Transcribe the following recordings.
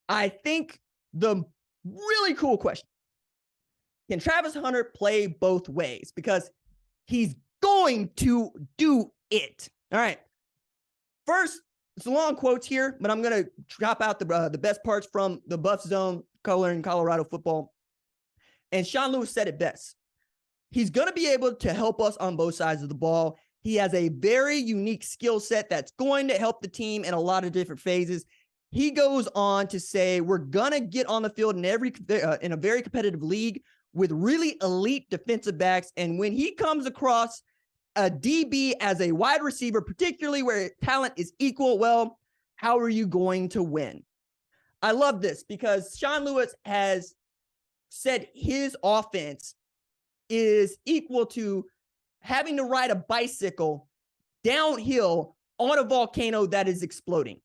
I think the really cool question, can Travis Hunter play both ways? Because he's going to do it. All right. First, it's long quotes here, but I'm going to drop out the best parts from the Buff Zone color in Colorado football. And Sean Lewis said it best. He's going to be able to help us on both sides of the ball. He has a very unique skill set that's going to help the team in a lot of different phases. He goes on to say, we're going to get on the field in a very competitive league with really elite defensive backs. And when he comes across a DB as a wide receiver, particularly where talent is equal, well, how are you going to win? I love this because Sean Lewis has said his offense is equal to having to ride a bicycle downhill on a volcano that is exploding,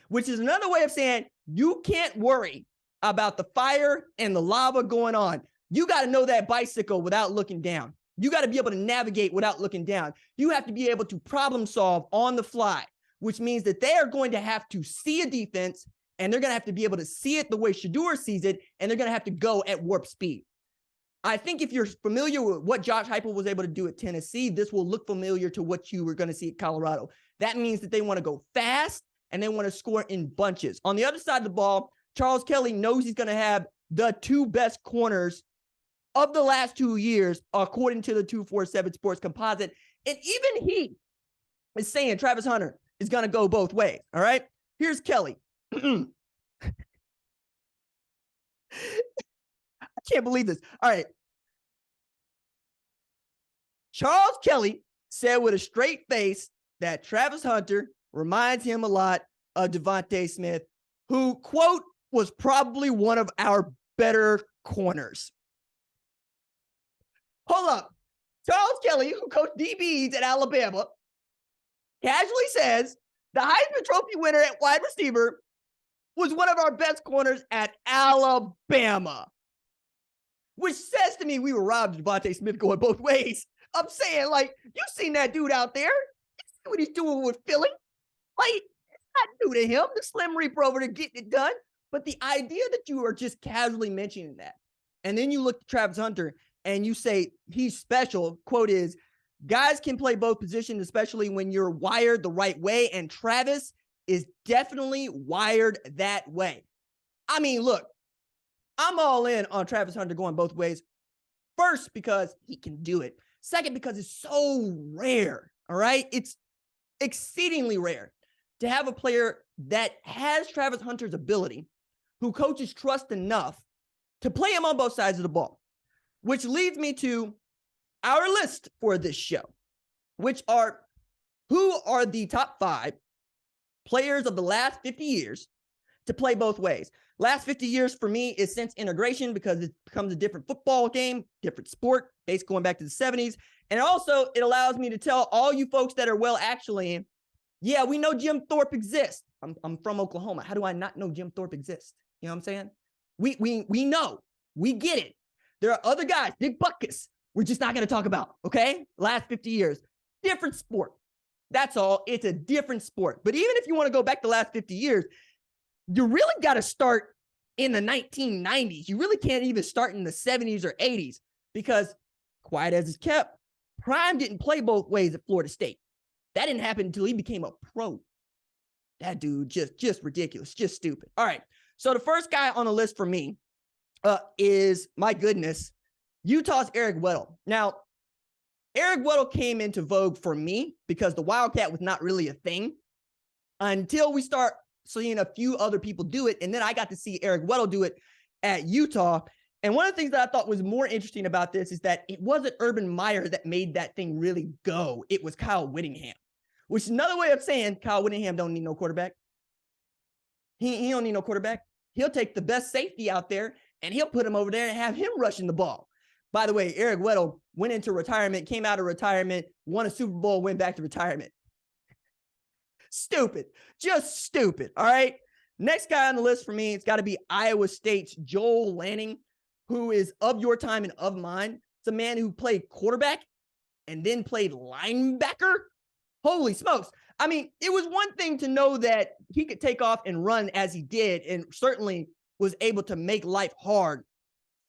which is another way of saying you can't worry about the fire and the lava going on. You got to know that bicycle without looking down. You got to be able to navigate without looking down. You have to be able to problem solve on the fly, which means that they are going to have to see a defense and they're going to have to be able to see it the way Shedeur sees it, and they're going to have to go at warp speed. I think if you're familiar with what Josh Heupel was able to do at Tennessee, this will look familiar to what you were going to see at Colorado. That means that they want to go fast and they want to score in bunches. On the other side of the ball, Charles Kelly knows he's going to have the two best corners of the last 2 years, according to the 247 Sports Composite. And even he is saying Travis Hunter is going to go both ways. All right. Here's Kelly. I can't believe this. All right. Charles Kelly said with a straight face that Travis Hunter reminds him a lot of Devontae Smith, who, quote, was probably one of our better corners. Hold up. Charles Kelly, who coached DBs at Alabama, casually says the Heisman Trophy winner at wide receiver was one of our best corners at Alabama, which says to me we were robbed of Devontae Smith going both ways. I'm saying, like, you seen that dude out there. You see what he's doing with Philly. Like, it's not new to him. The Slim Reaper over there getting it done. But the idea that you are just casually mentioning that, and then you look at Travis Hunter and you say he's special, quote is, guys can play both positions, especially when you're wired the right way. And Travis is definitely wired that way. I mean, look, I'm all in on Travis Hunter going both ways. First, because he can do it. Second, because it's so rare, all right? It's exceedingly rare to have a player that has Travis Hunter's ability, who coaches trust enough to play him on both sides of the ball, which leads me to our list for this show, which are who are the top 5 players of the last 50 years to play both ways. Last 50 years for me is since integration, because it becomes a different football game, different sport, based going back to the 70s. And also it allows me to tell all you folks that are well, actually, yeah, we know Jim Thorpe exists. I'm from Oklahoma. How do I not know Jim Thorpe exists? You know what I'm saying? We know, we get it. There are other guys, Dick Butkus, we're just not going to talk about, okay? Last 50 years, different sport. That's all. It's a different sport. But even if you want to go back the last 50 years, you really got to start in the 1990s. You really can't even start in the 70s or 80s, because quiet as it's kept, Prime didn't play both ways at Florida State. That didn't happen until he became a pro. That dude, just ridiculous, just stupid. All right. So the first guy on the list for me is, my goodness, Utah's Eric Weddle. Now, Eric Weddle came into vogue for me because the Wildcat was not really a thing until we start seeing a few other people do it. And then I got to see Eric Weddle do it at Utah. And one of the things that I thought was more interesting about this is that it wasn't Urban Meyer that made that thing really go. It was Kyle Whittingham, which is another way of saying Kyle Whittingham don't need no quarterback. He don't need no quarterback. He'll take the best safety out there and he'll put him over there and have him rushing the ball. By the way, Eric Weddle went into retirement, came out of retirement, won a Super Bowl, went back to retirement. Stupid. Just stupid. All right. Next guy on the list for me, it's got to be Iowa State's Joel Lanning, who is of your time and of mine. It's a man who played quarterback and then played linebacker. Holy smokes. I mean, it was one thing to know that he could take off and run as he did, and certainly was able to make life hard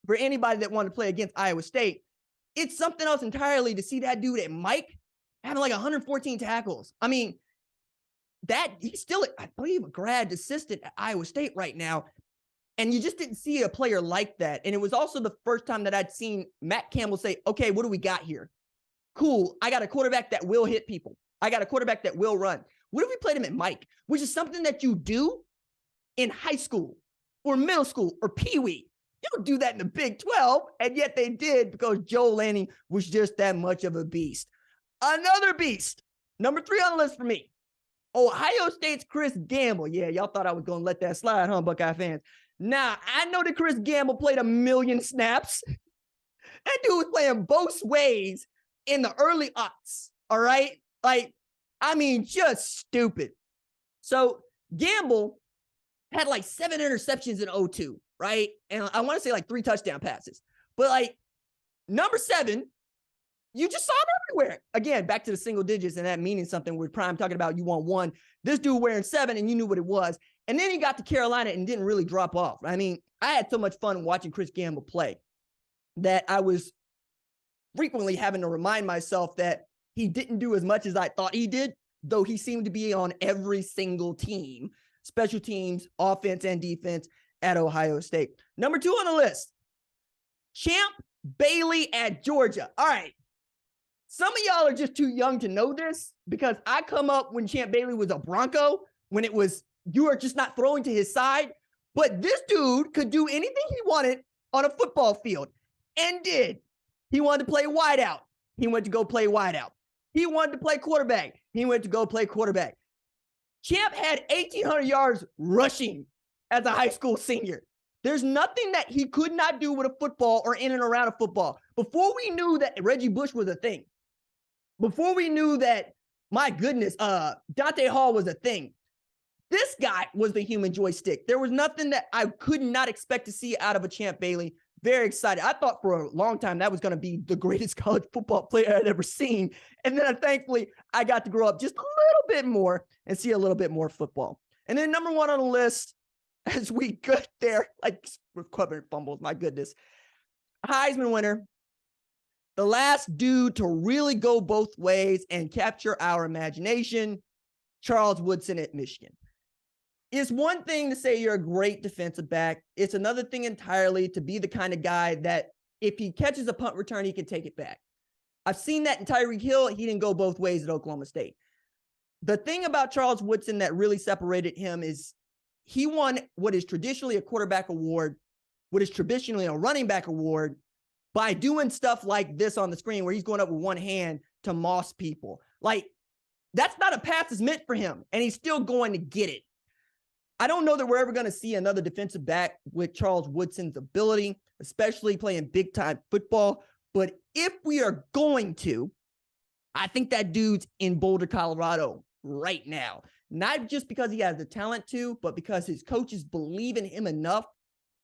for anybody that wanted to play against Iowa State. It's something else entirely to see that dude at Mike having like 114 tackles. I mean, that he's still, I believe, a grad assistant at Iowa State right now. And you just didn't see a player like that. And it was also the first time that I'd seen Matt Campbell say, okay, what do we got here? Cool. I got a quarterback that will hit people. I got a quarterback that will run. What if we played him at Mike, which is something that you do in high school or middle school or Pee-wee? You don't do that in the Big 12, and yet they did because Joe Lanning was just that much of a beast. Another beast, number 3 on the list for me, Ohio State's Chris Gamble. Yeah, y'all thought I was going to let that slide, huh, Buckeye fans? Now, I know that Chris Gamble played 1 million snaps. That dude was playing both ways in the early aughts, all right? Like, I mean, just stupid. So Gamble had like 7 interceptions in 02, right? And I want to say like 3 touchdown passes. But like number 7, you just saw him everywhere. Again, back to the single digits and that meaning something with Prime talking about you want 1. This dude wearing 7 and you knew what it was. And then he got to Carolina and didn't really drop off. I mean, I had so much fun watching Chris Gamble play that I was frequently having to remind myself that he didn't do as much as I thought he did, though he seemed to be on every single team, special teams, offense, and defense at Ohio State. Number 2 on the list, Champ Bailey at Georgia. All right. Some of y'all are just too young to know this because I come up when Champ Bailey was a Bronco, when it was, you are just not throwing to his side. But this dude could do anything he wanted on a football field and did. He wanted to play wideout. He went to go play wideout. He wanted to play quarterback. He went to go play quarterback. Champ had 1,800 yards rushing as a high school senior. There's nothing that he could not do with a football or in and around a football. Before we knew that Reggie Bush was a thing, before we knew that, my goodness, Dante Hall was a thing, this guy was the human joystick. There was nothing that I could not expect to see out of a Champ Bailey. Very excited. I thought for a long time that was going to be the greatest college football player I'd ever seen. And then thankfully, I got to grow up just a little bit more and see a little bit more football. And then number 1 on the list, as we get there, like we're covering fumbles, my goodness, Heisman winner, the last dude to really go both ways and capture our imagination, Charles Woodson at Michigan. It's one thing to say you're a great defensive back. It's another thing entirely to be the kind of guy that if he catches a punt return, he can take it back. I've seen that in Tyreek Hill. He didn't go both ways at Oklahoma State. The thing about Charles Woodson that really separated him is he won what is traditionally a quarterback award, what is traditionally a running back award, by doing stuff like this on the screen where he's going up with one hand to moss people. Like, that's not a pass that's meant for him, and he's still going to get it. I don't know that we're ever going to see another defensive back with Charles Woodson's ability, especially playing big-time football. But if we are going to, I think that dude's in Boulder, Colorado right now. Not just because he has the talent to, but because his coaches believe in him enough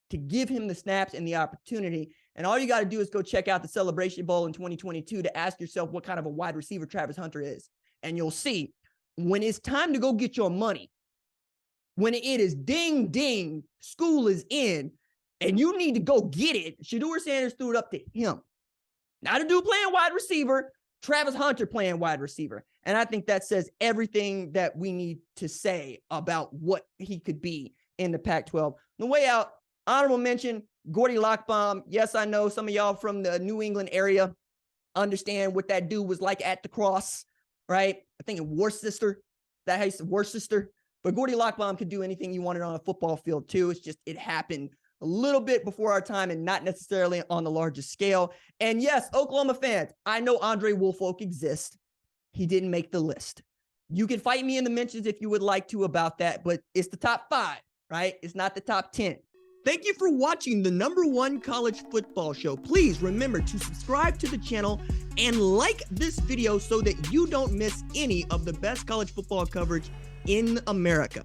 to give him the snaps and the opportunity. And all you got to do is go check out the Celebration Bowl in 2022 to ask yourself what kind of a wide receiver Travis Hunter is. And you'll see when it's time to go get your money, when it is ding, ding, school is in, and you need to go get it, Shedeur Sanders threw it up to him. Not a dude playing wide receiver, Travis Hunter playing wide receiver. And I think that says everything that we need to say about what he could be in the Pac-12. On the way out, honorable mention, Gordy Lockbaum. Yes, I know some of y'all from the New England area understand what that dude was like at the cross, right? I think in Worcester, that has Worcester. But Gordy Lockbaum could do anything you wanted on a football field too. It's just, it happened a little bit before our time and not necessarily on the largest scale. And yes, Oklahoma fans, I know Andre Woolfolk exists. He didn't make the list. You can fight me in the mentions if you would like to about that, but it's the top 5, right? It's not the top 10. Thank you for watching the #1 college football show. Please remember to subscribe to the channel and like this video so that you don't miss any of the best college football coverage in America.